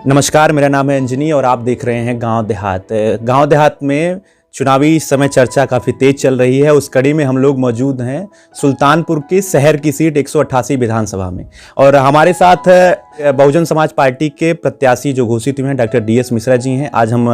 नमस्कार, मेरा नाम है अंजनी और आप देख रहे हैं गांव देहात। गांव देहात में चुनावी समय चर्चा काफ़ी तेज चल रही है। उस कड़ी में हम लोग मौजूद हैं सुल्तानपुर के शहर की सीट 188 विधानसभा में, और हमारे साथ बहुजन समाज पार्टी के प्रत्याशी जो घोषित हुए हैं डॉक्टर DS मिश्रा जी हैं। आज हम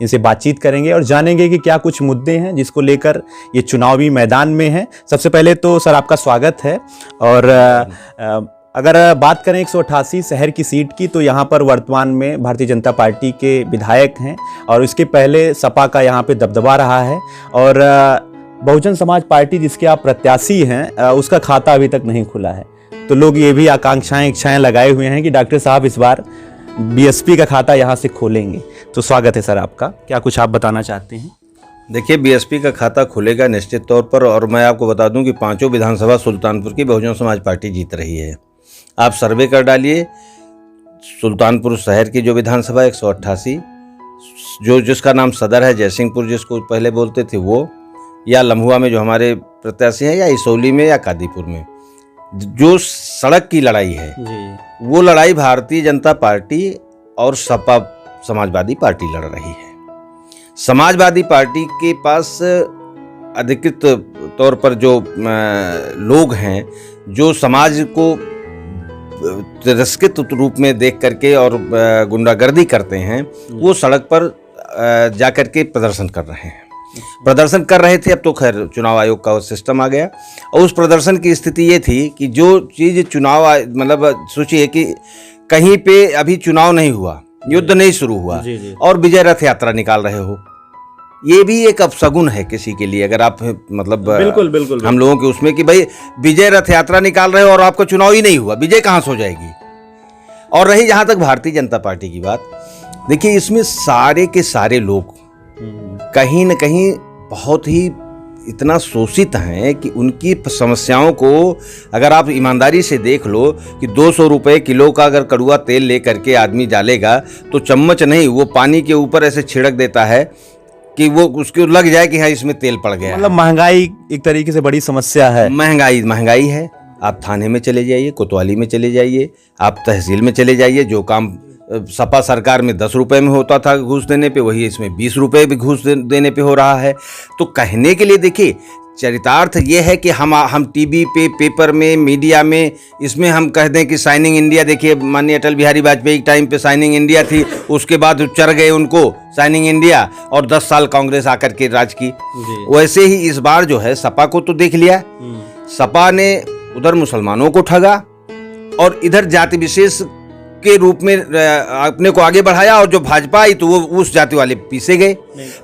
इनसे बातचीत करेंगे और जानेंगे कि क्या कुछ मुद्दे हैं जिसको लेकर ये चुनावी मैदान में हैं। सबसे पहले तो सर आपका स्वागत है। और अगर बात करें 188 शहर की सीट की, तो यहाँ पर वर्तमान में भारतीय जनता पार्टी के विधायक हैं और इसके पहले सपा का यहाँ पे दबदबा रहा है। और बहुजन समाज पार्टी जिसके आप प्रत्याशी हैं उसका खाता अभी तक नहीं खुला है। तो लोग ये भी आकांक्षाएं इच्छाएं लगाए हुए हैं कि डॉक्टर साहब इस बार BSP का खाता यहाँ से खोलेंगे। तो स्वागत है सर आपका, क्या कुछ आप बताना चाहते हैं? देखिए, BSP का खाता खुलेगा निश्चित तौर पर, और मैं आपको बता दूं कि पांचों विधानसभा सुल्तानपुर की बहुजन समाज पार्टी जीत रही है। आप सर्वे कर डालिए, सुल्तानपुर शहर की जो विधानसभा 188, जिसका नाम सदर है, जयसिंहपुर जिसको पहले बोलते थे वो, या लम्हुआ में जो हमारे प्रत्याशी हैं, या इसौली में, या कादीपुर में, जो सड़क की लड़ाई है जी, वो लड़ाई भारतीय जनता पार्टी और सपा समाजवादी पार्टी लड़ रही है। समाजवादी पार्टी के पास अधिकृत तौर पर जो लोग हैं जो समाज को तिरस्कृत रूप में देख करके और गुंडागर्दी करते हैं, वो सड़क पर जाकर के प्रदर्शन कर रहे थे। अब तो खैर चुनाव आयोग का सिस्टम आ गया, और उस प्रदर्शन की स्थिति ये थी कि जो चीज़ चुनाव मतलब सोचिए कि कहीं पे अभी चुनाव नहीं हुआ, युद्ध नहीं शुरू हुआ, और विजय रथ यात्रा निकाल रहे हो, ये भी एक अपशगुन है किसी के लिए। अगर आप मतलब बिल्कुल हम लोगों के उसमें कि भाई विजय रथ यात्रा निकाल रहे हो और आपका चुनाव ही नहीं हुआ, विजय कहाँ से हो जाएगी। और रही जहाँ तक भारतीय जनता पार्टी की बात, देखिए इसमें सारे के सारे लोग कहीं न कहीं बहुत ही इतना शोषित हैं कि उनकी समस्याओं को अगर आप ईमानदारी से देख लो कि 200 रुपये किलो का अगर कड़ुआ तेल ले करके आदमी डालेगा तो चम्मच नहीं, वो पानी के ऊपर ऐसे छिड़क देता है कि वो उसको लग जाए कि हाँ इसमें तेल पड़ गया। मतलब महंगाई एक तरीके से बड़ी समस्या है। महंगाई है। आप थाने में चले जाइए, कोतवाली में चले जाइए, आप तहसील में चले जाइए, जो काम सपा सरकार में 10 रुपये में होता था घूस देने पे, वही इसमें 20 रुपये भी घूस देने पे हो रहा है। तो कहने के लिए देखिए, चरितार्थ ये है कि हम टीवी पे, पेपर में, मीडिया में, इसमें हम कह दें कि साइनिंग इंडिया, देखिए माननीय अटल बिहारी वाजपेयी के टाइम पे साइनिंग इंडिया थी, उसके बाद चढ़ गए उनको साइनिंग इंडिया, और 10 साल कांग्रेस आकर के राज की। वैसे ही इस बार जो है सपा को तो देख लिया, सपा ने उधर मुसलमानों को ठगा और इधर जाति विशेष के रूप में अपने को आगे बढ़ाया, और जो भाजपा आई तो वो उस जाति वाले पीछे गए।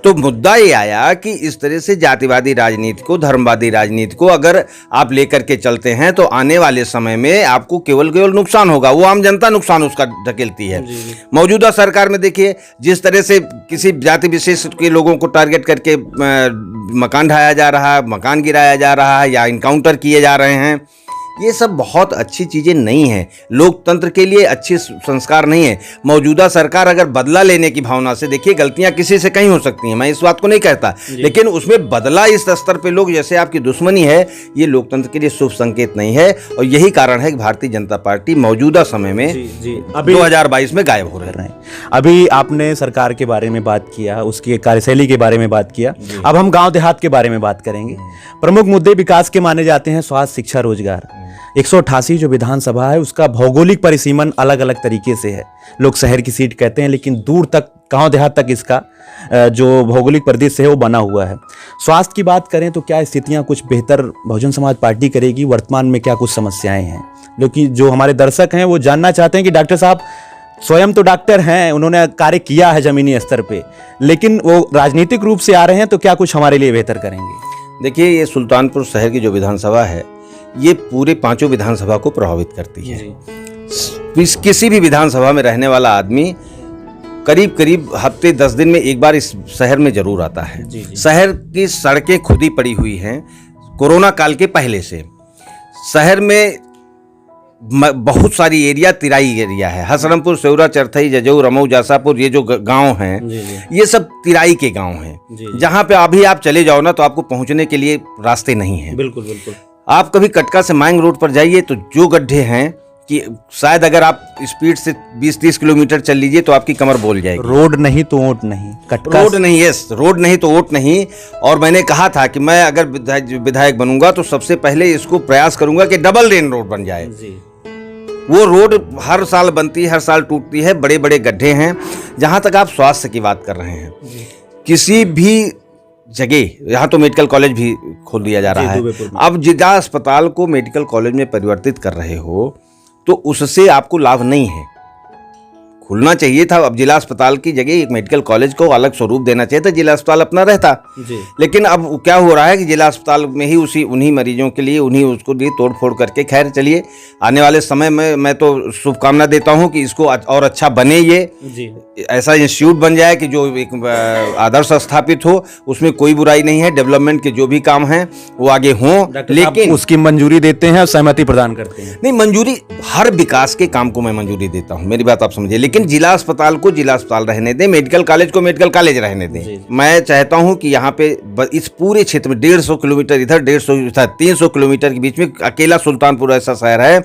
तो मुद्दा ये आया कि इस तरह से जातिवादी राजनीति को, धर्मवादी राजनीति को अगर आप लेकर के चलते हैं तो आने वाले समय में आपको केवल नुकसान होगा, वो आम जनता नुकसान उसका ढकेलती है। मौजूदा सरकार में देखिए जिस तरह से किसी जाति विशेष के लोगों को टारगेट करके मकान ढाया जा रहा है, मकान गिराया जा रहा है, या इनकाउंटर किए जा रहे हैं, ये सब बहुत अच्छी चीज़ें नहीं हैं, लोकतंत्र के लिए अच्छे संस्कार नहीं है। मौजूदा सरकार अगर बदला लेने की भावना से, देखिए गलतियां किसी से कहीं हो सकती हैं, मैं इस बात को नहीं कहता, लेकिन उसमें बदला इस स्तर पे लोग जैसे आपकी दुश्मनी है, ये लोकतंत्र के लिए शुभ संकेत नहीं है। और यही कारण है कि भारतीय जनता पार्टी मौजूदा समय में अभी 2022 में गायब हो रहे हैं। अभी आपने सरकार के बारे में बात किया, उसकी कार्यशैली के बारे में बात किया, अब हम गाँव देहात के बारे में बात करेंगे। प्रमुख मुद्दे विकास के माने जाते हैं स्वास्थ्य, शिक्षा, रोजगार। 188 जो विधानसभा है उसका भौगोलिक परिसीमन अलग अलग तरीके से है। लोग शहर की सीट कहते हैं, लेकिन दूर तक गांव देहात तक इसका जो भौगोलिक परिदृश्य है वो बना हुआ है। स्वास्थ्य की बात करें तो क्या स्थितियां कुछ बेहतर बहुजन समाज पार्टी करेगी? वर्तमान में क्या कुछ समस्याएं हैं जो हमारे दर्शक हैं वो जानना चाहते हैं कि डॉक्टर साहब स्वयं तो डॉक्टर हैं, उन्होंने कार्य किया है जमीनी स्तर पे, लेकिन वो राजनीतिक रूप से आ रहे हैं, तो क्या कुछ हमारे लिए बेहतर करेंगे? देखिए, ये सुल्तानपुर शहर की जो विधानसभा है ये पूरे पांचों विधानसभा को प्रभावित करती है। किसी भी विधानसभा में रहने वाला आदमी करीब करीब हफ्ते 10 दिन में एक बार इस शहर में जरूर आता है। शहर की सड़कें खुदी पड़ी हुई हैं कोरोना काल के पहले से। शहर में बहुत सारी एरिया तिराई एरिया है, हसरमपुर, सेवरा, चरथई, जजऊ, रमऊ, जासापुर, ये जो गांव हैं ये सब तिराई के गांव हैं, जहां पे अभी आप चले जाओ ना तो आपको पहुंचने के लिए रास्ते नहीं हैं। बिल्कुल बिल्कुल। आप कभी कटका से मांग रोड पर जाइए तो जो गड्ढे हैं कि शायद अगर आप स्पीड से 20-30 किलोमीटर चल लीजिए तो आपकी कमर बोल जाएगी। रोड नहीं तो वोट नहीं, कटका रोड नहीं, यस, रोड नहीं तो वोट नहीं। और मैंने कहा था कि मैं अगर विधायक बनूंगा तो सबसे पहले इसको प्रयास करूंगा कि डबल लेन रोड बन जाए। वो रोड हर साल बनती है, हर साल टूटती है, बड़े बड़े गड्ढे हैं। जहां तक आप स्वास्थ्य की बात कर रहे हैं, किसी भी जगह, यहाँ तो मेडिकल कॉलेज भी खोल दिया जा रहा है। अब जिला अस्पताल को मेडिकल कॉलेज में परिवर्तित कर रहे हो तो उससे आपको लाभ नहीं है। खुलना चाहिए था, अब जिला अस्पताल की जगह एक मेडिकल कॉलेज को अलग स्वरूप देना चाहिए था, जिला अस्पताल अपना रहता जी। लेकिन अब क्या हो रहा है कि जिला अस्पताल में ही उन्हीं मरीजों के लिए उन्हीं उसको लिए तोड़ फोड़ करके, खैर चलिए आने वाले समय में मैं तो शुभकामना देता हूं कि इसको और अच्छा बने, ये जी। ऐसा इंस्टीट्यूट बन जाए कि जो एक आदर्श स्थापित हो, उसमें कोई बुराई नहीं है, डेवलपमेंट के जो भी काम हैं वो आगे हों, लेकिन उसकी मंजूरी देते हैं और सहमति प्रदान करते हैं। नहीं, मंजूरी, हर विकास के काम को मैं मंजूरी देता हूं, मेरी बात आप समझिए, लेकिन जिला अस्पताल को जिला अस्पताल रहने दें, मेडिकल कॉलेज को मेडिकल कॉलेज रहने दें। मैं चाहता हूं कि यहाँ पे इस पूरे क्षेत्र में 150 किलोमीटर इधर, 150 इधर, 300 किलोमीटर के बीच में अकेला सुल्तानपुर ऐसा शहर है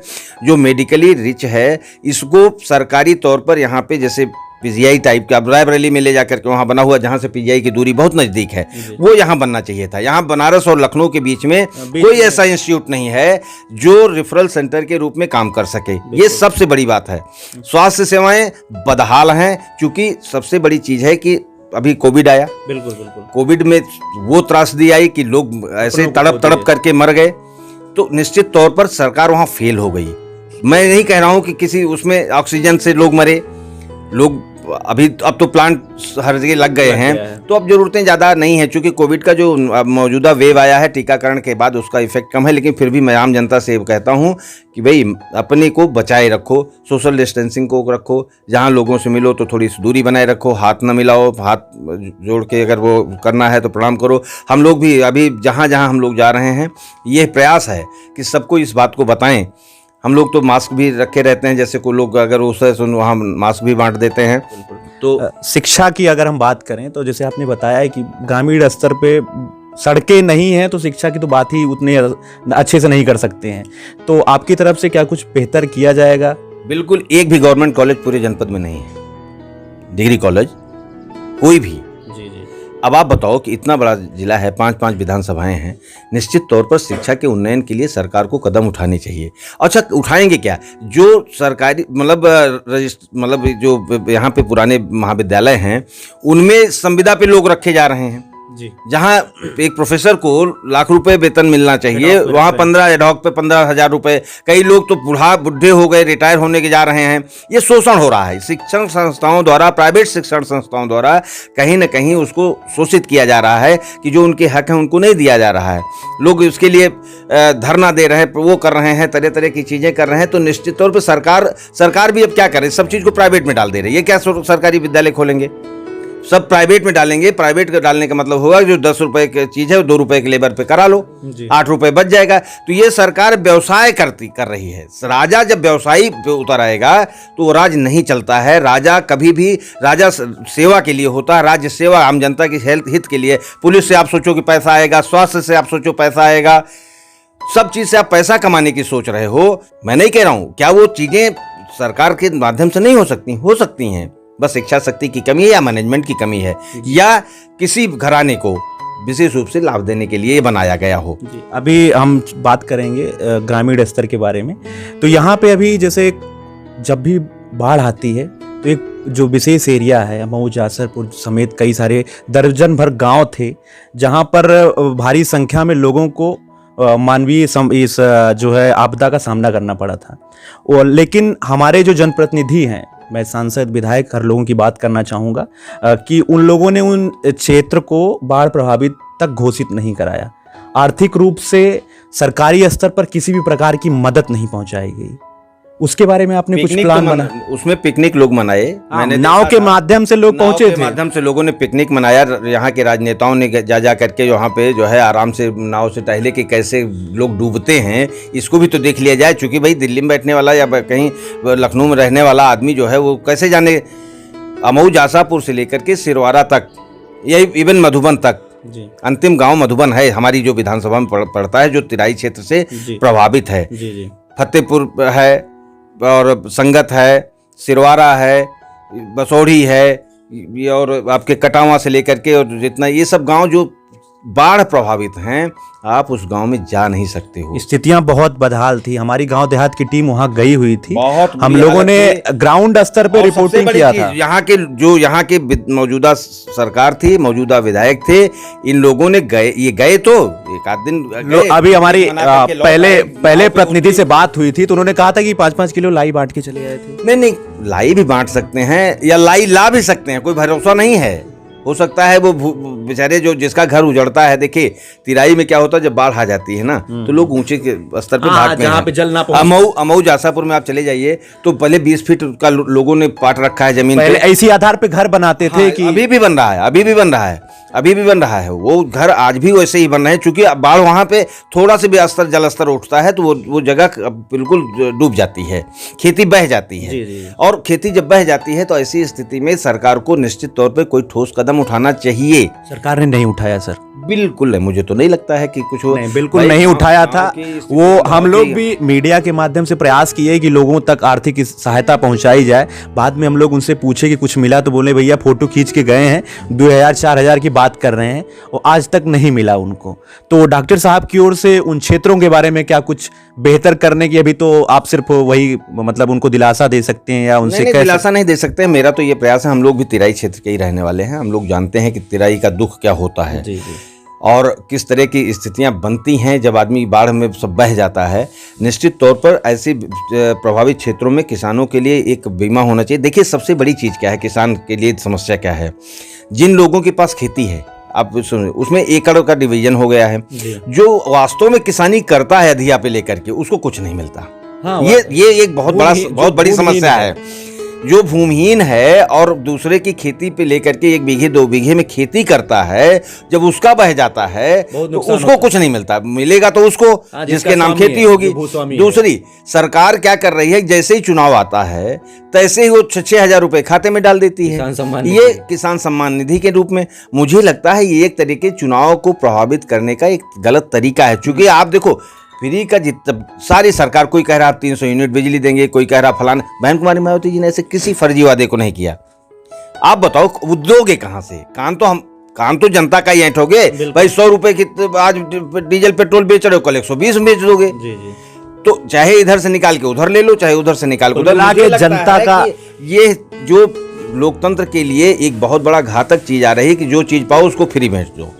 जो मेडिकली रिच है। इसको सरकारी तौर पर यहाँ पे जैसे पीजीआई टाइप का, अब रायबरेली में ले जाकर के वहाँ बना हुआ, जहाँ से पीजीआई की दूरी बहुत नज़दीक है, वो यहाँ बनना चाहिए था। यहाँ बनारस और लखनऊ के बीच में कोई ऐसा इंस्टीट्यूट नहीं है जो रेफरल सेंटर के रूप में काम कर सके। ये सबसे बड़ी बात है। स्वास्थ्य सेवाएं बदहाल हैं, क्योंकि सबसे बड़ी चीज़ है कि अभी कोविड आया, बिल्कुल कोविड में वो त्रासदी आई कि लोग ऐसे तड़प तड़प करके मर गए, तो निश्चित तौर पर सरकार वहाँ फेल हो गई। मैं नहीं कह रहा हूँ कि किसी उसमें ऑक्सीजन से लोग मरे, लोग अभी अब तो प्लांट हर जगह लग गए हैं, तो अब जरूरतें ज़्यादा नहीं है, क्योंकि कोविड का जो मौजूदा वेव आया है टीकाकरण के बाद उसका इफेक्ट कम है। लेकिन फिर भी मैं आम जनता से कहता हूं कि भाई अपने को बचाए रखो, सोशल डिस्टेंसिंग को रखो, जहां लोगों से मिलो तो थोड़ी सी दूरी बनाए रखो, हाथ न मिलाओ, हाथ जोड़ के अगर वो करना है तो प्रणाम करो। हम लोग भी अभी जहाँ जहाँ हम लोग जा रहे हैं, ये प्रयास है कि सबको इस बात को बताएं। हम लोग तो मास्क भी रखे रहते हैं, जैसे कोई लोग अगर उससे वहाँ मास्क भी बांट देते हैं। तो शिक्षा की अगर हम बात करें तो जैसे आपने बताया है कि ग्रामीण स्तर पे सड़कें नहीं हैं तो शिक्षा की तो बात ही उतने अच्छे से नहीं कर सकते हैं, तो आपकी तरफ से क्या कुछ बेहतर किया जाएगा? बिल्कुल, एक भी गवर्नमेंट कॉलेज पूरे जनपद में नहीं है, डिग्री कॉलेज कोई भी। अब आप बताओ कि इतना बड़ा जिला है, 5-5 विधानसभाएं हैं, निश्चित तौर पर शिक्षा के उन्नयन के लिए सरकार को कदम उठाने चाहिए। अच्छा, उठाएंगे क्या? जो सरकारी मतलब जो यहाँ पे पुराने महाविद्यालय हैं उनमें संविदा पे लोग रखे जा रहे हैं जी। जहाँ एक प्रोफेसर को लाख रुपए वेतन मिलना चाहिए, वहाँ 15 एडहॉक पे 15,000 रुपए। कई लोग तो बुढ़े हो गए, रिटायर होने के जा रहे हैं। ये शोषण हो रहा है शिक्षण संस्थाओं द्वारा, प्राइवेट शिक्षण संस्थाओं द्वारा कहीं ना कहीं उसको शोषित किया जा रहा है कि जो उनके हक हैं उनको नहीं दिया जा रहा है। लोग उसके लिए धरना दे रहे हैं, वो कर रहे हैं, तरह तरह की चीज़ें कर रहे हैं। तो निश्चित तौर पर सरकार भी अब क्या करे, सब चीज़ को प्राइवेट में डाल दे रही है। ये क्या सरकारी विद्यालय खोलेंगे? सब प्राइवेट में डालेंगे। प्राइवेट का डालने का मतलब होगा जो 10 रुपए की चीज़ है 2 रुपए के लेबर पे करा लो, 8 रुपए बच जाएगा। तो ये सरकार व्यवसाय कर रही है। राजा जब व्यवसायी पे उतर आएगा तो वो राज नहीं चलता है। राजा कभी भी राजा सेवा के लिए होता है, राज्य सेवा, आम जनता की हेल्थ हित के लिए। पुलिस से आप सोचो कि पैसा आएगा, स्वास्थ्य से आप सोचो पैसा आएगा, सब चीज़ से आप पैसा कमाने की सोच रहे हो। मैं नहीं कह रहा हूँ, क्या वो चीज़ें सरकार के माध्यम से नहीं हो सकती हैं। बस इच्छा शक्ति की कमी है या मैनेजमेंट की कमी है या किसी घराने को विशेष रूप से लाभ देने के लिए बनाया गया हो। जी, अभी हम बात करेंगे ग्रामीण स्तर के बारे में। तो यहाँ पे अभी जैसे जब भी बाढ़ आती है तो एक जो विशेष एरिया है मऊ, जासरपुर समेत कई सारे दर्जन भर गांव थे जहाँ पर भारी संख्या में लोगों को मानवीय इस जो है आपदा का सामना करना पड़ा था। और लेकिन हमारे जो जनप्रतिनिधि हैं, मैं सांसद विधायक हर लोगों की बात करना चाहूँगा कि उन लोगों ने उन क्षेत्र को बाढ़ प्रभावित तक घोषित नहीं कराया। आर्थिक रूप से सरकारी स्तर पर किसी भी प्रकार की मदद नहीं पहुंचाई गई। उसके बारे में आपने कुछ प्लान बना? उसमें पिकनिक लोग मनाए, मैंने नाव के माध्यम से लोग पहुंचे थे, माध्यम से लोगों ने पिकनिक मनाया। यहाँ के राजनेताओं ने जा करके यहाँ पे जो है आराम से नाव से टहले कि कैसे लोग डूबते हैं, इसको भी तो देख लिया जाए। चूंकि भाई दिल्ली में बैठने वाला या कहीं लखनऊ में रहने वाला आदमी जो है वो कैसे जाने। मऊ जासापुर से लेकर के सिरवारा तक, या इवन मधुबन तक, अंतिम गाँव मधुबन है हमारी जो विधानसभा में पड़ता है, जो तिराई क्षेत्र से प्रभावित है। फतेहपुर है, और संगत है, सिरवारा है, बसौड़ी है, और आपके कटावा से लेकर के और जितना ये सब गांव जो बाढ़ प्रभावित हैं, आप उस गांव में जा नहीं सकते हो। स्थितियां बहुत बदहाल थी। हमारी गांव देहात की टीम वहां गई हुई थी। बहुत हम लोगों ने ग्राउंड स्तर पे रिपोर्टिंग किया था। यहाँ के मौजूदा सरकार थी, मौजूदा विधायक थे, इन लोगों ने गए तो एक आध दिन गए। अभी हमारी पहले प्रतिनिधि से बात हुई थी तो उन्होंने कहा था कि 5-5 किलो लाई बांट के चले आए थे। नहीं, लाई भी बांट सकते हैं या लाई ला भी सकते हैं, कोई भरोसा नहीं है। हो सकता है वो बेचारे जो जिसका घर उजड़ता है, देखिए तिराई में क्या होता है, जब बाढ़ आ जाती है ना तो लोग ऊंचे के स्तर पे भागते हैं, जहाँ पे जल ना पहुंचे। अमऊ जासापुर में आप चले जाइए तो पहले 20 फीट का लोगों ने पाट रखा है जमीन पहले पे। इसी आधार पे घर बनाते थे कि अभी भी बन रहा है, वो घर आज भी वैसे ही बन रहे हैं। चूंकि बाढ़ वहां पे थोड़ा से भी जल स्तर उठता है तो वो जगह बिल्कुल डूब जाती है, खेती बह जाती है। जी। और खेती जब बह जाती है तो ऐसी स्थिति में सरकार को निश्चित तौर पे कोई ठोस कदम उठाना चाहिए। सरकार ने नहीं उठाया सर, बिल्कुल नहीं, मुझे तो नहीं लगता है कि कुछ नहीं, बिल्कुल नहीं उठाया था। वो हम लोग भी मीडिया के माध्यम से प्रयास किए कि लोगों तक आर्थिक सहायता पहुंचाई जाए। बाद में हम लोग उनसे पूछे कि कुछ मिला तो बोले भैया फोटो खींच के गए हैं, 2000-4000 की बात कर रहे हैं, और आज तक नहीं मिला उनको। तो डॉक्टर साहब की ओर से उन क्षेत्रों के बारे में क्या कुछ बेहतर करने की, अभी तो आप सिर्फ वही मतलब उनको दिलासा दे सकते हैं या उनसे दिलासा नहीं दे सकते। मेरा तो ये प्रयास है, हम लोग भी तिराई क्षेत्र के ही रहने वाले हैं, हम लोग जानते हैं कि तिराई का दुख क्या होता है और किस तरह की स्थितियां बनती हैं जब आदमी बाढ़ में सब बह जाता है। निश्चित तौर पर ऐसी प्रभावित क्षेत्रों में किसानों के लिए एक बीमा होना चाहिए। देखिए सबसे बड़ी चीज़ क्या है, किसान के लिए समस्या क्या है, जिन लोगों के पास खेती है, आप सुनिए, उसमें एकड़ का डिवीजन हो गया है। जो वास्तव में किसानी करता है अधिया पे लेकर के, उसको कुछ नहीं मिलता। ये एक बहुत बड़ी समस्या है। जो भूमिहीन है और दूसरे की खेती पे लेकर के 1 बीघे 2 बीघे में खेती करता है, जब उसका बह जाता है तो उसको कुछ नहीं मिलता। मिलेगा तो उसको जिसके नाम खेती होगी। दूसरी सरकार क्या कर रही है, जैसे ही चुनाव आता है तैसे ही वो 6-6 हजार रुपए खाते में डाल देती है, ये किसान सम्मान निधि के रूप में। मुझे लगता है ये एक तरीके चुनाव को प्रभावित करने का एक गलत तरीका है। चूंकि आप देखो फ्री का सारी सरकार, कोई कह रहा आप 300 यूनिट बिजली देंगे, कोई कह रहा फलाना। बहन कुमारी मायावती जी ने ऐसे किसी फर्जी वादे को नहीं किया। आप बताओ दोगे कहां से? कान तो जनता का ही ऐंठोगे भाई। 100 रुपए की आज डीजल पेट्रोल बेच रहे हो, कल 120 में बेच दोगे। तो चाहे इधर से निकाल के उधर ले लो, चाहे उधर से निकाल के उधर। जनता का ये जो लोकतंत्र के लिए एक बहुत बड़ा घातक चीज आ रही है कि जो चीज पाओ उसको फ्री बेच दो,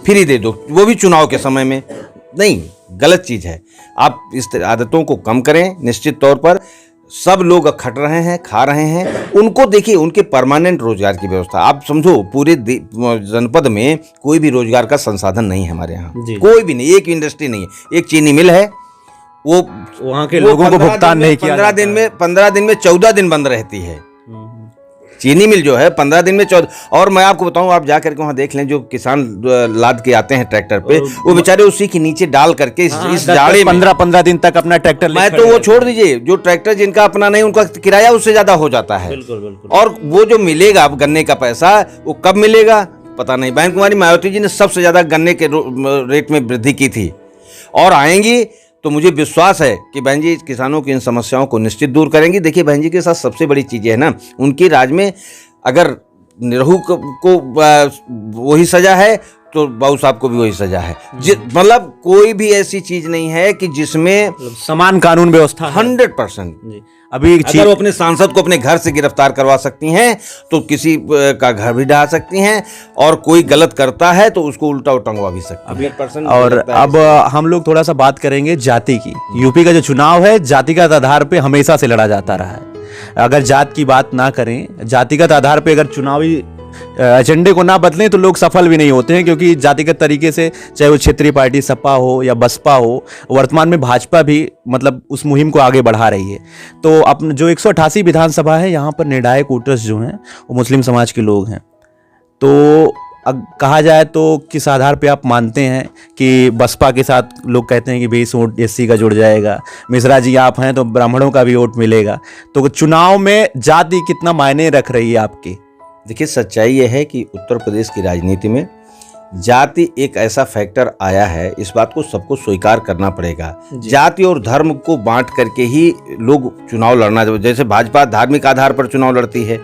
फ्री दे दो, वो भी चुनाव के समय में। नहीं, गलत चीज है। आप इस आदतों को कम करें। निश्चित तौर पर सब लोग खट रहे हैं, खा रहे हैं, उनको देखिए, उनके परमानेंट रोजगार की व्यवस्था। आप समझो पूरे जनपद में कोई भी रोजगार का संसाधन नहीं है हमारे यहाँ, कोई भी नहीं, एक इंडस्ट्री नहीं है। एक चीनी मिल है, वो वहाँ के लोगों को भुगतान नहीं किया। 15 दिन में 14 दिन बंद रहती है चीनी मिल जो है, 15 दिन में 14। और मैं आपको बताऊं, आप जाकर के वहां देख लें, जो किसान लाद के आते हैं ट्रैक्टर पे, वो बेचारे उसी के नीचे डाल करके इस जाड़े में 15 दिन तक अपना ट्रैक्टर। मैं तो वो छोड़ दीजिए, जो ट्रैक्टर जिनका अपना नहीं, उनका किराया उससे ज्यादा हो जाता है। और वो जो मिलेगा अब गन्ने का पैसा, वो कब मिलेगा पता नहीं। बहन कुमारी मायावती जी ने सबसे ज्यादा गन्ने के रेट में वृद्धि की थी और आएंगी तो मुझे विश्वास है कि बहन जी किसानों की इन समस्याओं को निश्चित दूर करेंगी। देखिए बहन जी के साथ सबसे बड़ी चीज़ है ना, उनकी राज में अगर निरहू को वही सजा है तो बाबू साहब को भी वही सजा है। मतलब कोई भी ऐसी चीज नहीं है कि जिसमें समान कानून व्यवस्था 100%। अभी अगर वो अपने सांसद को अपने घर से गिरफ्तार करवा सकती हैं तो किसी का घर भी ढहा सकती हैं, और कोई गलत करता है तो उसको उल्टा उटंगवा भी सकती हैं। और अब हम लोग थोड़ा सा बात करेंगे जाति की। यूपी का जो चुनाव है जातिगत आधार पे हमेशा से लड़ा जाता रहा है। अगर जात की बात ना करें, जातिगत आधार पे अगर चुनावी एजेंडे को ना बदलें तो लोग सफल भी नहीं होते हैं, क्योंकि जातिगत तरीके से चाहे वो क्षेत्रीय पार्टी सपा हो या बसपा हो, वर्तमान में भाजपा भी मतलब उस मुहिम को आगे बढ़ा रही है। तो अपने जो 188 विधानसभा है, यहाँ पर निर्णायक वोटर्स जो हैं वो मुस्लिम समाज के लोग हैं। तो कहा जाए तो किस आधार पे आप मानते हैं कि बसपा के साथ लोग कहते हैं कि 20 वोट एससी का जुड़ जाएगा, मिश्रा जी आप हैं तो ब्राह्मणों का भी वोट मिलेगा, तो चुनाव में जाति कितना मायने रख रही है आपकी? देखिए सच्चाई यह है कि उत्तर प्रदेश की राजनीति में जाति एक ऐसा फैक्टर आया है, इस बात को सबको स्वीकार करना पड़ेगा। जाति और धर्म को बांट करके ही लोग चुनाव लड़ना, जैसे भाजपा धार्मिक आधार पर चुनाव लड़ती है,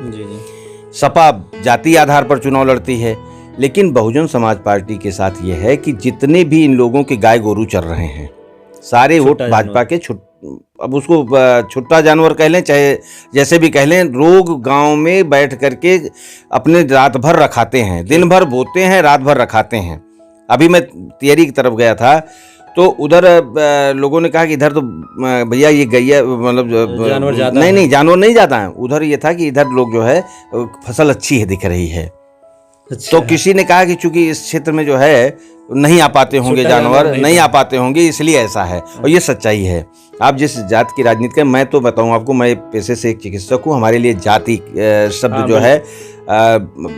सपा जाति आधार पर चुनाव लड़ती है, लेकिन बहुजन समाज पार्टी के साथ ये है कि जितने भी इन लोगों के गाय गोरू चल रहे हैं, सारे वोट भाजपा के अब उसको छुट्टा जानवर कह लें, चाहे जैसे भी कह लें, लोग गांव में बैठ करके अपने रात भर रखाते हैं, दिन भर बोते हैं, रात भर रखाते हैं। अभी मैं तियरी की तरफ गया था तो उधर लोगों ने कहा कि इधर तो भैया ये गैया मतलब जानवर ज़्यादा नहीं जानवर नहीं ज़्यादा है। उधर ये था कि इधर लोग जो है फसल अच्छी है दिख रही है। तो किसी ने कहा कि चूंकि इस क्षेत्र में जो है नहीं आ पाते होंगे जानवर, नहीं आ पाते होंगे, इसलिए ऐसा है, और ये सच्चाई है। आप जिस जात की राजनीति का, मैं तो बताऊं आपको, मैं पेशे से एक चिकित्सक हूं, हमारे लिए जाति शब्द जो है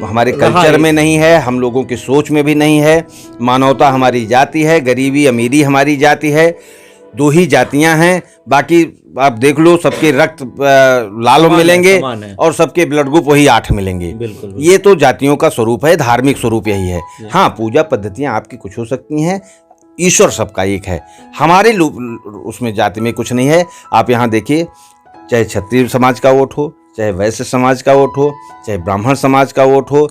हमारे कल्चर में नहीं है, हम लोगों की सोच में भी नहीं है। मानवता हमारी जाति है, गरीबी अमीरी हमारी जाति है, दो ही जातियां हैं। बाकी आप देख लो, सबके रक्त लाल मिलेंगे और सबके ब्लड ग्रुप वही 8 मिलेंगे। बिल्कुल। ये तो जातियों का स्वरूप है, धार्मिक स्वरूप यही है। हाँ, पूजा पद्धतियां आपकी कुछ हो सकती हैं, ईश्वर सबका एक है, हमारे उसमें जाति में कुछ नहीं है। आप यहाँ देखिए, चाहे क्षत्रिय समाज का वोट हो, चाहे वैश्य समाज का वोट हो, चाहे ब्राह्मण समाज का वोट हो,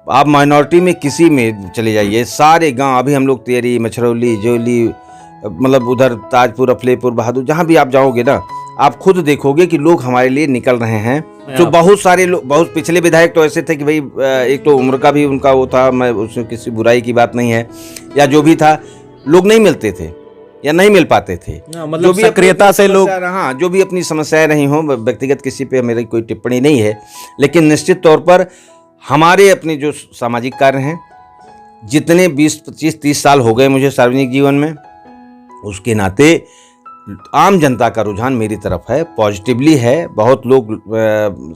आप माइनॉरिटी में किसी में चले जाइए, सारे गांव, अभी हम लोग तेरी, मछरौली, जोली, मतलब उधर ताजपुर, अफलेपुर, बहादुर, जहाँ भी आप जाओगे ना, आप खुद देखोगे कि लोग हमारे लिए निकल रहे हैं। तो बहुत सारे लोग, बहुत पिछले विधायक तो ऐसे थे कि भाई एक तो उम्र का भी उनका वो था, मैं उसमें किसी बुराई की बात नहीं है, या जो भी था, लोग नहीं मिलते थे या नहीं मिल पाते थे, मतलब सक्रियता से लोग, हाँ, जो भी अपनी समस्याएं रही हों, व्यक्तिगत किसी पे मेरी कोई टिप्पणी नहीं है, लेकिन निश्चित तौर पर हमारे अपने जो सामाजिक कार्य हैं, जितने 20, 25, 30 साल हो गए मुझे सार्वजनिक जीवन में, उसके नाते आम जनता का रुझान मेरी तरफ है, पॉजिटिवली है। बहुत लोग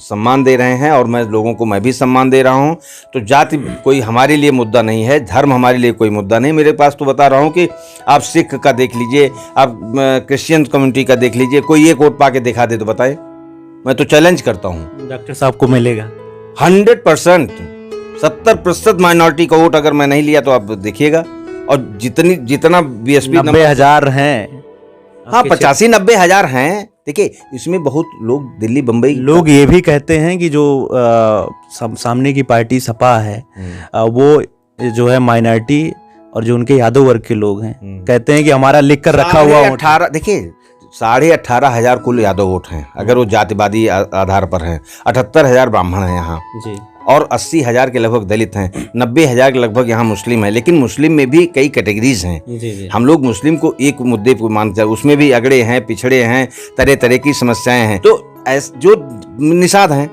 सम्मान दे रहे हैं और मैं भी सम्मान दे रहा हूं। तो जाति कोई हमारे लिए मुद्दा नहीं है, धर्म हमारे लिए कोई मुद्दा नहीं। मेरे पास तो बता रहा हूं कि आप सिख का देख लीजिए, आप क्रिश्चियन कम्युनिटी का देख लीजिए, कोई एक वोट पा के दिखा दे तो बताए, मैं तो चैलेंज करता हूँ। डॉक्टर साहब को मिलेगा 100%, 70% माइनॉरिटी का वोट अगर मैं नहीं लिया तो आप देखिएगा। और जितना बीएसपी 90,000 हैं, हाँ, 85-90 हजार हैं। देखिए, इसमें बहुत लोग दिल्ली बम्बई, लोग ये भी कहते हैं कि जो सामने की पार्टी सपा है, वो जो है माइनॉरिटी और जो उनके यादव वर्ग के लोग हैं, कहते हैं कि हमारा लिख कर रखा हुआ वोट। देखिए 18,500 कुल यादव वोट हैं, अगर वो जातिवादी आधार पर हैं। 78,000 ब्राह्मण हैं यहाँ जी, और 80,000 के लगभग दलित हैं, 90,000 के लगभग यहाँ मुस्लिम है। लेकिन मुस्लिम में भी कई कैटेगरीज हैं जी। हम लोग मुस्लिम को एक मुद्दे को मानते हैं, उसमें भी अगड़े हैं, पिछड़े हैं, तरह तरह की समस्याएं हैं। तो जो निषाद हैं,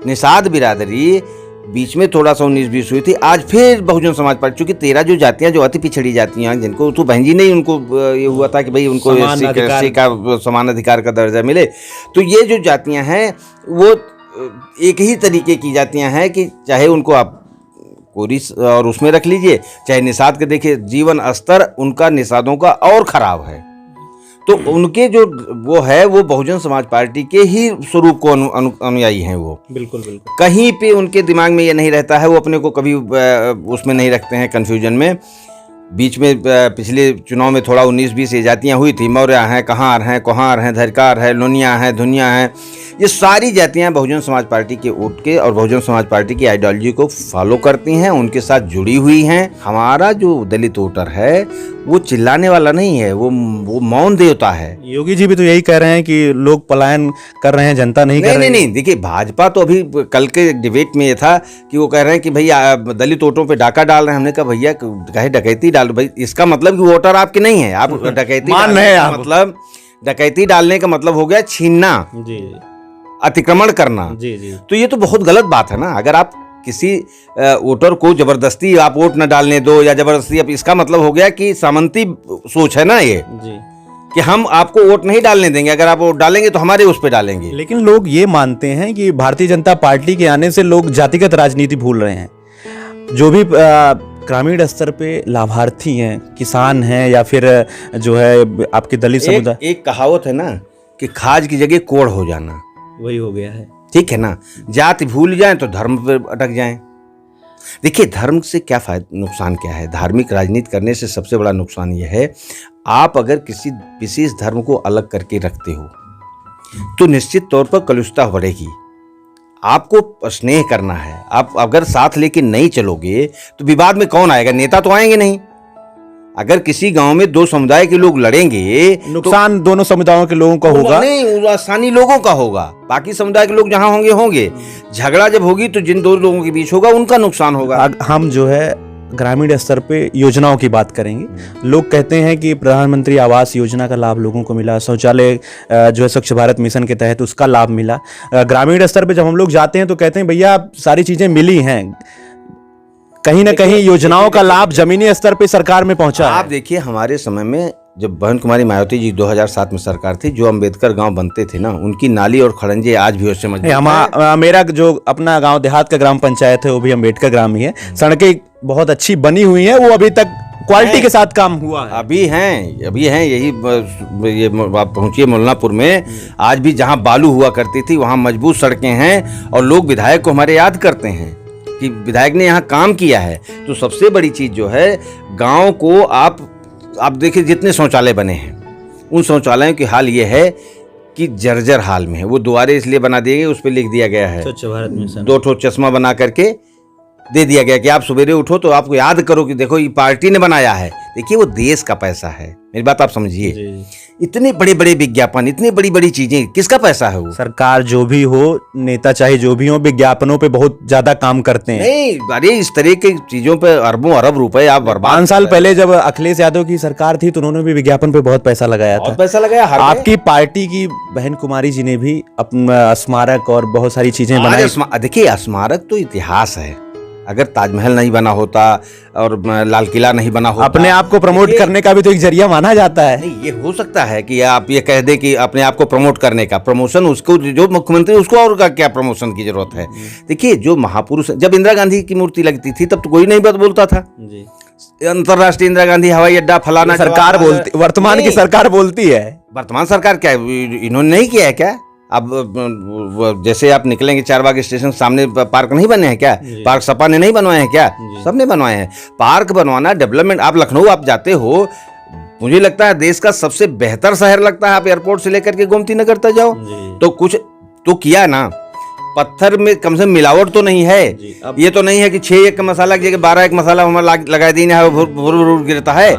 निषाद बिरादरी बीच में थोड़ा सा 19-20 हुई थी, आज फिर बहुजन समाज पार्टी, चूंकि 13 जो जातियां जो अति पिछड़ी जातियां हैं, जिनको तो बहन जी नहीं, उनको ये हुआ था कि भाई उनको एससी का समान अधिकार का दर्जा मिले। तो ये जो जातियां हैं वो एक ही तरीके की जातियां हैं कि चाहे उनको आप कोरी और उसमें रख लीजिए, चाहे निषाद के देखिए, जीवन स्तर उनका निषादों का और खराब है। तो उनके जो वो है, वो बहुजन समाज पार्टी के ही स्वरूप को अनुयायी हैं। वो बिल्कुल कहीं पे उनके दिमाग में ये नहीं रहता है, वो अपने को कभी उसमें नहीं रखते हैं कंफ्यूजन में। बीच में पिछले चुनाव में थोड़ा 19-20 ये जातियाँ हुई थी, मौर्य हैं, कहार हैं, कोहार हैं, धरकार है, लोनिया हैं, धुनिया हैं, ये सारी जातियाँ बहुजन समाज पार्टी के वोट के और बहुजन समाज पार्टी की आइडियोलॉजी को फॉलो करती हैं, उनके साथ जुड़ी हुई हैं। हमारा जो दलित वोटर है वो चिल्लाने वाला नहीं है, वो मौन देवता है। योगी जी भी तो यही कह रहे हैं कि लोग पलायन कर रहे हैं, जनता नहीं कर रही। नहीं, देखिए, भाजपा तो अभी कल के डिबेट में ये था कि वो कह रहे हैं कि भैया दलित वोटों पे डाका डाल रहे हैं। हमने कहा भैया कहे डकैती डाल, भाई इसका मतलब कि वोटर आपके नहीं है, आप डकैती मान रहे हैं। मतलब डकैती डालने का मतलब हो गया छीनना जी, अतिक्रमण करना जी। तो ये तो बहुत गलत बात है ना। अगर आप किसी वोटर को जबरदस्ती आप वोट न डालने दो, या जबरदस्ती, अब इसका मतलब हो गया कि सामंती सोच है ना ये जी, कि हम आपको वोट नहीं डालने देंगे, अगर आप वोट डालेंगे तो हमारे उस पे डालेंगे। लेकिन लोग ये मानते हैं कि भारतीय जनता पार्टी के आने से लोग जातिगत राजनीति भूल रहे हैं। जो भी ग्रामीण स्तर पे लाभार्थी हैं, किसान हैं, या फिर जो है आपके दलित समुदाय, एक कहावत है ना कि खाज की जगह कोढ़ हो जाना, वही हो गया है। ठीक है ना। जाति भूल जाएं तो धर्म पे अटक जाएं। देखिए, धर्म से क्या नुकसान क्या है? धार्मिक राजनीति करने से सबसे बड़ा नुकसान यह है, आप अगर किसी विशेष धर्म को अलग करके रखते हो तो निश्चित तौर पर कलुषता बढ़ेगी। आपको स्नेह करना है, आप अगर साथ लेके नहीं चलोगे तो विवाद में कौन आएगा? नेता तो आएंगे नहीं। अगर किसी गांव में दो समुदाय के लोग लड़ेंगे, नुकसान दोनों समुदायों के लोगों का होगा, नहीं, स्थानीय लोगों का होगा। बाकी समुदाय के लोग जहां होंगे। झगड़ा जब होगी तो जिन दो लोगों के बीच होगा उनका नुकसान होगा। हम जो है ग्रामीण स्तर पे योजनाओं की बात करेंगे। लोग कहते हैं कि प्रधानमंत्री आवास योजना का लाभ लोगों को मिला, शौचालय जो है स्वच्छ भारत मिशन के तहत उसका लाभ मिला। ग्रामीण स्तर पे जब हम लोग जाते हैं तो कहते हैं भैया सारी चीजें मिली हैं, कहीं ना कहीं योजनाओं का लाभ जमीनी स्तर पे सरकार में पहुंचा है। आप देखिए, हमारे समय में जब बहन कुमारी मायावती जी 2007 में सरकार थी, जो अंबेडकर गांव बनते थे ना, उनकी नाली और खड़ंजे आज भी उससे मजबूत है। मेरा जो अपना गांव देहात का ग्राम पंचायत है वो भी अंबेडकर ग्राम ही है। सड़कें बहुत अच्छी बनी हुई हैं, वो अभी तक क्वालिटी के साथ काम हुआ है। अभी हैं यही ये आप पहुंचिए मुल्लापुर में, आज भी जहां बालू हुआ करती थी वहां मजबूत सड़कें हैं और लोग विधायक को हमारे याद करते हैं कि विधायक ने यहाँ काम किया है। तो सबसे बड़ी चीज जो है, गांव को आप देखिए जितने शौचालय बने हैं उन शौचालयों की हाल ये है कि जर्जर हाल में है। वो दुआरे इसलिए बना दिए गए, उस पर लिख दिया गया है स्वच्छ भारत मिशन, 2 ठो चश्मा बना करके दे दिया गया कि आप सवेरे उठो तो आपको याद करो कि देखो ये पार्टी ने बनाया है। देखिए, वो देश का पैसा है, मेरी बात आप समझिए। इतने बड़े बड़े विज्ञापन, इतनी बड़ी बड़ी चीजें, किसका पैसा है वो? सरकार जो भी हो, नेता चाहे जो भी हो, विज्ञापनों पे बहुत ज्यादा काम करते हैं। नहीं, अरे इस तरह की चीजों पे अरबों अरब रुपए आप बर्बाद। 5 साल पहले जब अखिलेश यादव की सरकार थी तो उन्होंने भी विज्ञापन पे बहुत पैसा लगाया था। पैसा लगाया आपकी पार्टी की बहन कुमारी जी ने भी अपना स्मारक और बहुत सारी चीजें बनाई। देखिए, स्मारक तो इतिहास है। अगर ताजमहल नहीं बना होता और लाल किला नहीं बना होता, अपने आप को प्रमोट करने का भी तो एक जरिया माना जाता है। नहीं, ये हो सकता है कि आप ये कह दे कि अपने आप को प्रमोट करने का, प्रमोशन उसको, जो मुख्यमंत्री उसको और का क्या प्रमोशन की जरूरत है? देखिए, जो महापुरुष, जब इंदिरा गांधी की मूर्ति लगती थी तब तो कोई नहीं बोलता था। अंतरराष्ट्रीय इंदिरा गांधी हवाई अड्डा फलाना, सरकार बोलती, वर्तमान की सरकार बोलती है। वर्तमान सरकार क्या इन्होंने नहीं किया है क्या? अब जैसे आप निकलेंगे चारबाग स्टेशन सामने पार्क नहीं बने हैं क्या? पार्क सपा ने नहीं बनवाए हैं क्या? सबने बनवाए हैं। पार्क बनवाना, डेवलपमेंट। आप लखनऊ आप जाते हो, मुझे लगता है देश का सबसे बेहतर शहर लगता है। आप एयरपोर्ट से लेकर के गोमती नगर तक जाओ तो कुछ तो किया ना। पत्थर में कम से कम मिलावट तो नहीं है। ये तो नहीं है कि 6 एक मसाला की जगह 12 एक मसाला हमारा लगा देना है, भुर गिरता है।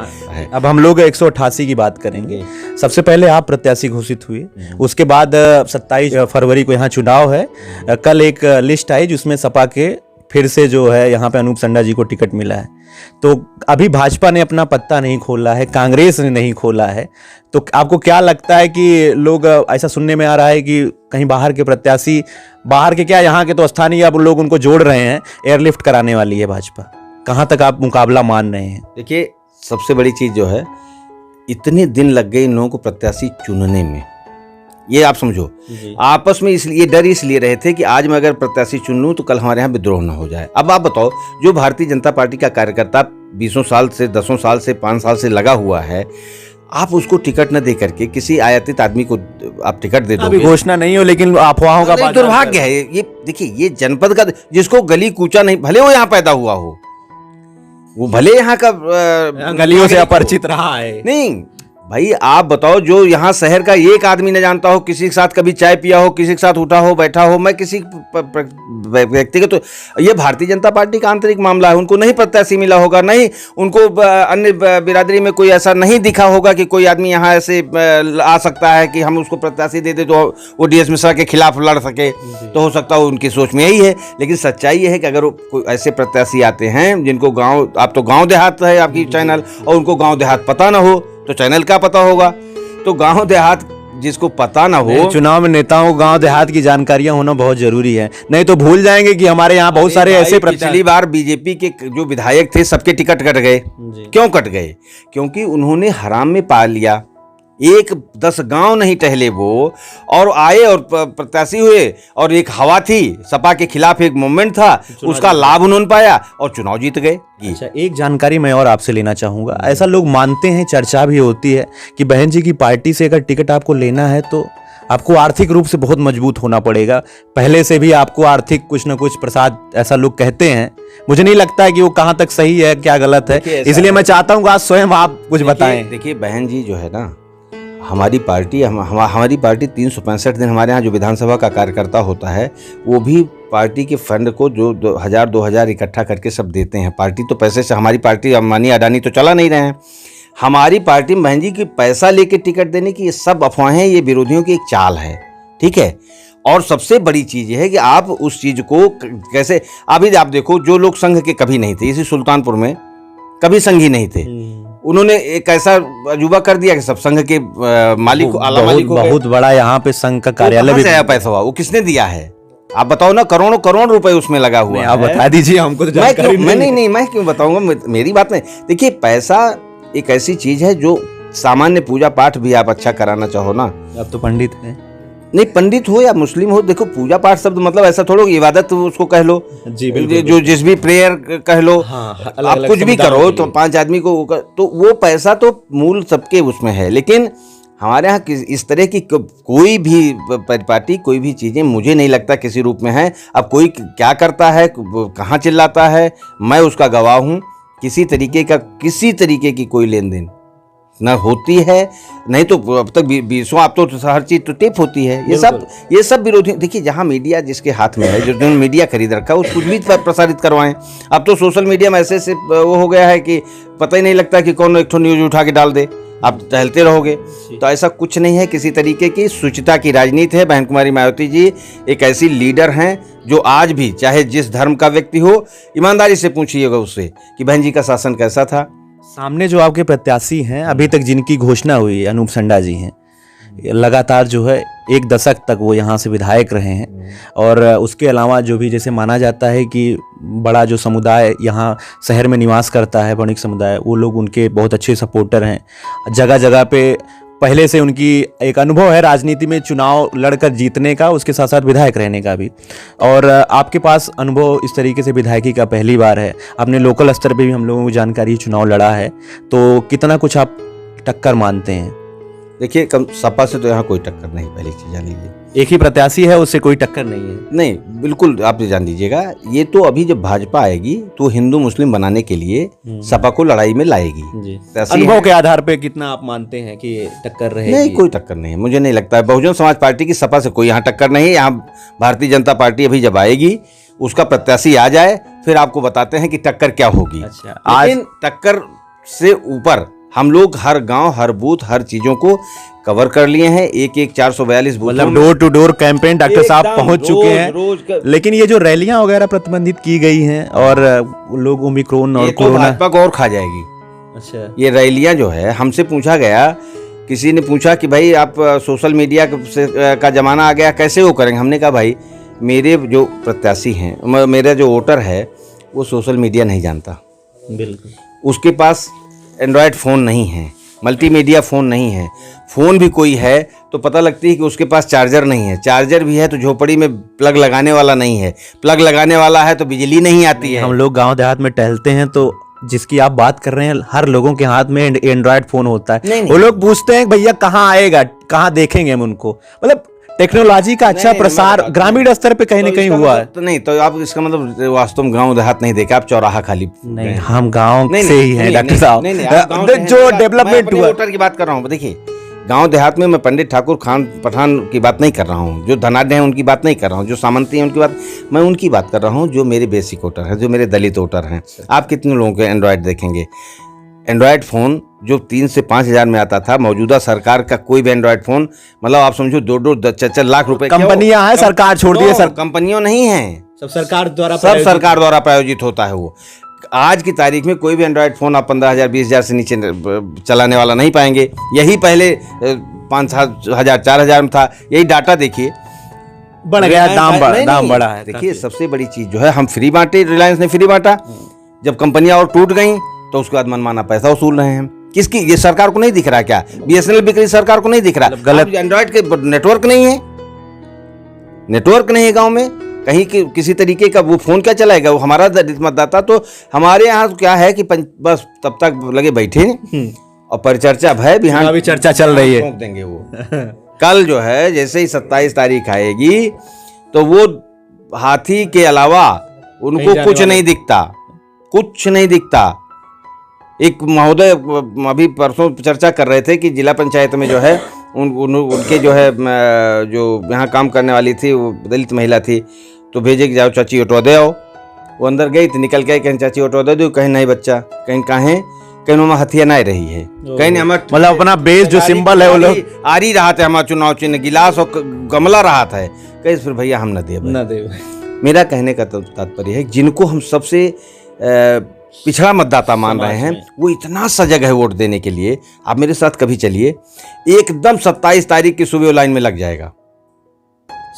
अब हम लोग 188 की बात करेंगे। सबसे पहले आप प्रत्याशी घोषित हुए, उसके बाद 27 फरवरी को यहाँ चुनाव है। कल एक लिस्ट आई जिसमें सपा के फिर से जो है यहाँ पे अनूप संडा जी को टिकट मिला है। तो अभी भाजपा ने अपना पत्ता नहीं खोला है, कांग्रेस ने नहीं खोला है। तो आपको क्या लगता है कि लोग, ऐसा सुनने में आ रहा है कि कहीं बाहर के प्रत्याशी, बाहर के क्या यहाँ के तो स्थानीय, अब लोग उनको जोड़ रहे हैं, एयरलिफ्ट कराने वाली है भाजपा। कहाँ तक आप मुकाबला मान रहे हैं? देखिए, सबसे बड़ी चीज जो है, इतने दिन लग गए इन लोगों को प्रत्याशी चुनने में। ये आप समझो, आपस में इसलिए डर इसलिए रहे थे कि आज मैं अगर प्रत्याशी चुन लूं तो कल हमारे यहाँ विद्रोह ना हो जाए। अब आप बताओ, जो भारतीय जनता पार्टी का कार्यकर्ता 20 साल से, 10 साल से, 5 साल से लगा हुआ है, आप उसको टिकट न दे करके किसी आयातित आदमी को आप टिकट दे दोगे। घोषणा नहीं हो लेकिन अफवाहों का दुर्भाग्य है ये। देखिए, ये जनपद का, जिसको गली कूचा नहीं, भले वो यहाँ पैदा हुआ हो, वो भले यहाँ का गलियों से अपरिचित रहा है, नहीं भाई, आप बताओ, जो यहाँ शहर का एक आदमी न जानता हो, किसी के साथ कभी चाय पिया हो, किसी के साथ उठा हो, बैठा हो, मैं किसी व्यक्तिगत, तो ये भारतीय जनता पार्टी का आंतरिक मामला है। उनको नहीं प्रत्याशी मिला होगा, नहीं उनको अन्य बिरादरी में कोई ऐसा नहीं दिखा होगा कि कोई आदमी यहाँ ऐसे आ सकता है कि हम उसको प्रत्याशी दे दे तो वो DS मिश्रा के खिलाफ लड़ सके। तो हो सकता है उनकी सोच में यही है। लेकिन सच्चाई ये है कि अगर कोई ऐसे प्रत्याशी आते हैं जिनको गाँव, आप तो गाँव देहात है आपकी चैनल, और उनको गाँव देहात पता ना हो तो चैनल क्या पता होगा? तो गांव देहात जिसको पता ना हो, चुनाव में नेताओं को गांव देहात की जानकारियां होना बहुत जरूरी है, नहीं तो भूल जाएंगे कि हमारे यहाँ बहुत सारे ऐसे पिछली बार बीजेपी के जो विधायक थे सबके टिकट कट गए। क्यों कट गए? क्योंकि उन्होंने हराम में पा लिया। 10 गांव नहीं टहले वो, और आए और प्रत्याशी हुए, और एक हवा थी, सपा के खिलाफ एक मूवमेंट था, उसका लाभ उन्होंने पाया और चुनाव जीत गए। अच्छा, एक जानकारी मैं और आपसे लेना चाहूंगा। ऐसा लोग मानते हैं, चर्चा भी होती है कि बहन जी की पार्टी से अगर टिकट आपको लेना है तो आपको आर्थिक रूप से बहुत मजबूत होना पड़ेगा। पहले से भी आपको आर्थिक कुछ न कुछ प्रसाद, ऐसा लोग कहते हैं। मुझे नहीं लगता है कि वो कहाँ तक सही है, क्या गलत है, इसलिए मैं चाहता हूँ आज स्वयं आप कुछ बताएं। देखिए बहन जी, जो है ना, हमारी पार्टी हमारी पार्टी 365 दिन हमारे यहाँ जो विधानसभा का कार्यकर्ता होता है वो भी पार्टी के फंड को जो 2000 इकट्ठा करके सब देते हैं। पार्टी तो पैसे से, हमारी पार्टी अंबानी अडानी तो चला नहीं रहे हैं। हमारी पार्टी में बहन जी की पैसा लेके टिकट देने की ये सब अफवाहें, ये विरोधियों की एक चाल है, ठीक है। और सबसे बड़ी चीज़ ये है कि आप उस चीज़ को कैसे, अभी आप देखो, जो लोग संघ के कभी नहीं थे, इसी सुल्तानपुर में कभी संघी नहीं थे, उन्होंने एक ऐसा अजूबा कर दिया कि सब संघ के मालिक, आला मालिक हो गए। बहुत बड़ा यहाँ पे संघ का कार्यालय भी पैसा हुआ, वो किसने दिया है आप बताओ ना? करोड़ों करोड़ रुपए उसमें लगा हुआ है। आप बता दीजिए हमको तो जानकारी नहीं, मैं क्यों बताऊंगा, मेरी बात नहीं। देखिए पैसा एक ऐसी चीज है जो सामान्य पूजा पाठ भी आप अच्छा कराना चाहो ना, आप तो पंडित हैं। नहीं, पंडित हो या मुस्लिम हो, देखो पूजा पाठ शब्द मतलब ऐसा थोड़ा इबादत उसको कह लो जी, बिल्कुल, जो जिस भी प्रेयर कह लो, हाँ, आप कुछ भी करो तो 5 आदमी को, तो वो पैसा तो मूल सबके उसमें है। लेकिन हमारे यहाँ इस तरह की कोई भी पार्टी, कोई भी चीज़ें मुझे नहीं लगता किसी रूप में है। अब कोई क्या करता है, कहाँ चिल्लाता है, मैं उसका गवाह हूँ। किसी तरीके की कोई लेन देन न होती है, नहीं तो अब तक 20 अब तो हर चीज़ तो टेप होती है। ये सब विरोधी, देखिए जहाँ मीडिया जिसके हाथ में है, जो मीडिया खरीद रखा है, उस कुछ भी प्रसारित करवाएं। अब तो सोशल मीडिया में ऐसे वो हो गया है कि पता ही नहीं लगता कि कौन एक ठो न्यूज उठा के डाल दे, आप टहलते रहोगे। तो ऐसा कुछ नहीं है, किसी तरीके की शुचिता की राजनीति है। बहन कुमारी मायावती जी एक ऐसी लीडर हैं जो आज भी, चाहे जिस धर्म का व्यक्ति हो, ईमानदारी से पूछिएगा उससे कि बहन जी का शासन कैसा था। सामने जो आपके प्रत्याशी हैं, अभी तक जिनकी घोषणा हुई, अनूप संडा जी हैं, लगातार जो है 1 दशक तक वो यहाँ से विधायक रहे हैं। और उसके अलावा जो भी जैसे माना जाता है कि बड़ा जो समुदाय यहाँ शहर में निवास करता है, वणिक समुदाय, वो लोग उनके बहुत अच्छे सपोर्टर हैं। जगह जगह पे पहले से उनकी एक अनुभव है राजनीति में चुनाव लड़कर जीतने का, उसके साथ साथ विधायक रहने का भी। और आपके पास अनुभव इस तरीके से विधायकी का पहली बार है। आपने लोकल स्तर पे भी हम लोगों को जानकारी, चुनाव लड़ा है, तो कितना कुछ आप टक्कर मानते हैं? देखिए, सपा से तो यहाँ कोई टक्कर नहीं, पहली चीज जान लीजिए। एक ही प्रत्याशी है, उससे कोई टक्कर नहीं है? नहीं, बिल्कुल आप जान लीजिएगा। ये तो अभी जब भाजपा आएगी तो हिंदू मुस्लिम बनाने के लिए सपा को लड़ाई में लाएगी। अनुभव के आधार पे कितना आप मानते हैं कि ये टक्कर रहेगी? नहीं, कोई टक्कर नहीं है, मुझे नहीं लगता है। बहुजन समाज पार्टी की सपा से कोई यहाँ टक्कर नहीं है। यहाँ भारतीय जनता पार्टी अभी जब आएगी, उसका प्रत्याशी आ जाए, फिर आपको बताते हैं कि टक्कर क्या होगी। अच्छा, लेकिन टक्कर से ऊपर हम लोग हर गांव, हर बूथ, हर चीजों को कवर कर लिए हैं। 442 बूथ, मतलब door to door campaign doctor साहब पहुंच चुके हैं। लेकिन ये जो रैलियां वगैरह प्रतिबंधित की गई हैं और लोग ओमिक्रॉन और कोरोना, भाजपा को और खा जाएगी। अच्छा, ये रैलियां जो है, हमसे पूछा गया, किसी ने पूछा कि भाई आप सोशल मीडिया का जमाना आ गया, कैसे वो करेंगे? हमने कहा भाई, मेरे जो प्रत्याशी हैं, मेरा जो वोटर है, वो सोशल मीडिया नहीं जानता। बिल्कुल, उसके पास एंड्रॉयड फ़ोन नहीं है, मल्टीमीडिया फ़ोन नहीं है। फ़ोन भी कोई है तो पता लगती है कि उसके पास चार्जर नहीं है। चार्जर भी है तो झोपड़ी में प्लग लगाने वाला नहीं है। प्लग लगाने वाला है तो बिजली नहीं आती है। हम लोग गांव देहात में टहलते हैं तो जिसकी आप बात कर रहे हैं, हर लोगों के हाथ में एंड्रॉयड फ़ोन होता है। नहीं। वो लोग पूछते हैं भैया कहाँ आएगा, कहाँ देखेंगे हम उनको। मतलब टेक्नोलॉजी का अच्छा प्रसार ग्रामीण स्तर पे कहीं ना कहीं हुआ है। तो नहीं, तो आप इसका मतलब वास्तव में गांव देहात नहीं देखा, आप चौराहा खाली। नहीं, हम गांव से ही हैं डॉक्टर साहब। जो डेवलपमेंट हुआ, वोटर की बात कर रहा हूँ। देखिए, गांव देहात में मैं पंडित ठाकुर खान पठान की बात नहीं कर रहा हूँ, जो धनाढ्य हैं उनकी बात नहीं कर रहा हूँ, जो सामंती हैं उनकी बात, मैं उनकी बात कर रहा हूँ जो मेरे बेसिक वोटर हैं, जो मेरे दलित वोटर हैं। आप कितने लोगों के एंड्रॉयड देखेंगे? एंड्रॉयड फ़ोन जो 3 से 5 हज़ार में आता था, मौजूदा सरकार का कोई भी एंड्रॉयड फ़ोन, मतलब आप समझो 2-4 लाख रुपए। कंपनियां हैं, सरकार छोड़ दी है। सर, कंपनियों नहीं हैं, सब सरकार द्वारा प्रायोजित होता है। वो आज की तारीख में कोई भी एंड्रॉयड फ़ोन आप 15,000 20,000 से नीचे चलाने वाला नहीं पाएंगे। यही पहले 5,000 4,000 में था। यही डाटा देखिए, बढ़ गया, दाम बढ़ा है। देखिए, सबसे बड़ी चीज़ जो है, हम फ्री बांटे, रिलायंस ने फ्री बांटा। जब कंपनियां और टूट गई तो उसके बाद मनमाना पैसा वसूल रहे हैं। किसकी? ये सरकार को नहीं दिख रहा क्या? BSNL बिक रही, सरकार को नहीं दिख रहा? गलत, एंड्रॉयड के नेटवर्क नहीं है, नेटवर्क नहीं है गांव में कहीं किसी तरीके का। वो फोन क्या चलाएगा? वो हमारा मतदाता तो हमारे यहाँ क्या है कि बस तब तक लगे बैठे और परिचर्चा भय, बिहान अभी चर्चा चल रही है, देंगे वो। कल जो है जैसे ही 27 तारीख आएगी तो वो हाथी के अलावा उनको कुछ नहीं दिखता, कुछ नहीं दिखता। एक महोदय अभी परसों चर्चा कर रहे थे कि जिला पंचायत में जो है उनके जो है जो यहाँ काम करने वाली थी वो दलित महिला थी, तो भेजे कि जाओ चाची ऑटो दे आओ। वो अंदर गई तो निकल के कहीं चाची ऑटो दे दो, कहीं नहीं बच्चा, कहीं कहें कहीं वहाँ हथिया नहीं रही है, कहीं नहीं हमारा मतलब अपना बेस जो सिंबल है वो लोग आ रही रहा था, हमारा चुनाव चिन्ह गिलास और गमला रहा था, कहीं फिर भैया हम न दे। मेरा कहने का तात्पर्य है जिनको हम सबसे पिछड़ा मतदाता मान रहे हैं वो इतना सजग है वोट देने के लिए। आप मेरे साथ कभी चलिए, एकदम 27 तारीख की सुबह लाइन में लग जाएगा,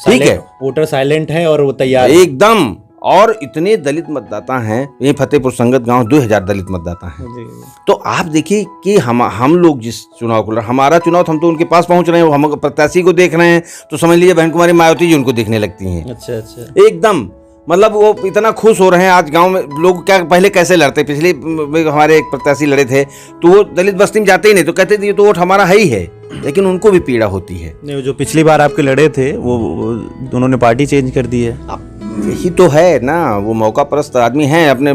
ठीक है। वोटर साइलेंट है और वो तैयार एकदम। और इतने दलित मतदाता हैं, ये फतेहपुर संगत गांव 2000 दलित मतदाता हैं। तो आप देखिए कि हम लोग जिस चुनाव को, हमारा चुनाव हम तो उनके पास पहुंच रहे हैं, हम प्रत्याशी को देख रहे हैं, तो समझ लीजिए बहन कुमारी मायावती जी उनको देखने लगती हैं। अच्छा अच्छा, एकदम मतलब वो इतना खुश हो रहे हैं। आज गांव में लोग क्या पहले कैसे लड़ते, पिछले हमारे एक प्रत्याशी लड़े थे तो वो दलित बस्ती में जाते ही नहीं, तो कहते थे ये तो वोट हमारा है ही है, लेकिन उनको भी पीड़ा होती है। नहीं, जो पिछली बार आपके लड़े थे वो उन्होंने पार्टी चेंज कर दी है। यही तो है ना, वो मौका परस्त आदमी हैं, अपने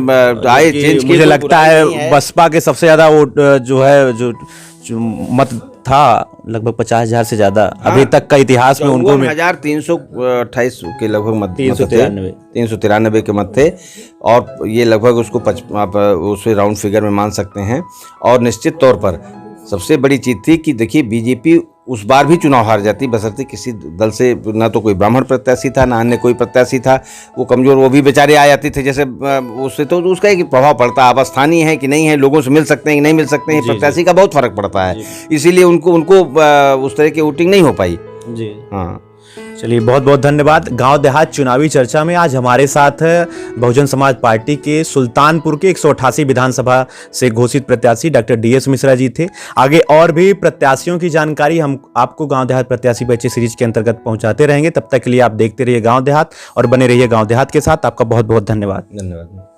आए चेंज किए। मुझे लगता है बसपा के सबसे ज्यादा वोट जो है जो मत था लगभग 50,000 से ज्यादा। हाँ, अभी तक का इतिहास में उनको 5328 के लगभग मत 393 के मत थे, और ये लगभग उसको आप उसे राउंड फिगर में मान सकते हैं। और निश्चित तौर पर सबसे बड़ी चीज़ थी कि देखिए बीजेपी उस बार भी चुनाव हार जाती, बशर्ते किसी दल से ना तो कोई ब्राह्मण प्रत्याशी था ना अन्य कोई प्रत्याशी था, वो कमजोर, वो भी बेचारे आ जाते थे जैसे उससे, तो उसका एक प्रभाव पड़ता है। अब स्थानीय है कि नहीं है, लोगों से मिल सकते हैं कि नहीं मिल सकते हैं, प्रत्याशी का बहुत फर्क पड़ता है, इसीलिए उनको उस तरह की वोटिंग नहीं हो पाई जी। हाँ, चलिए बहुत बहुत धन्यवाद। गांव देहात चुनावी चर्चा में आज हमारे साथ बहुजन समाज पार्टी के सुल्तानपुर के 188 विधानसभा से घोषित प्रत्याशी डॉक्टर DS मिश्रा जी थे। आगे और भी प्रत्याशियों की जानकारी हम आपको गांव देहात प्रत्याशी परिचय सीरीज के अंतर्गत पहुंचाते रहेंगे। तब तक के लिए आप देखते रहिए गांव देहात और बने रहिए गांव देहात के साथ। आपका बहुत बहुत धन्यवाद।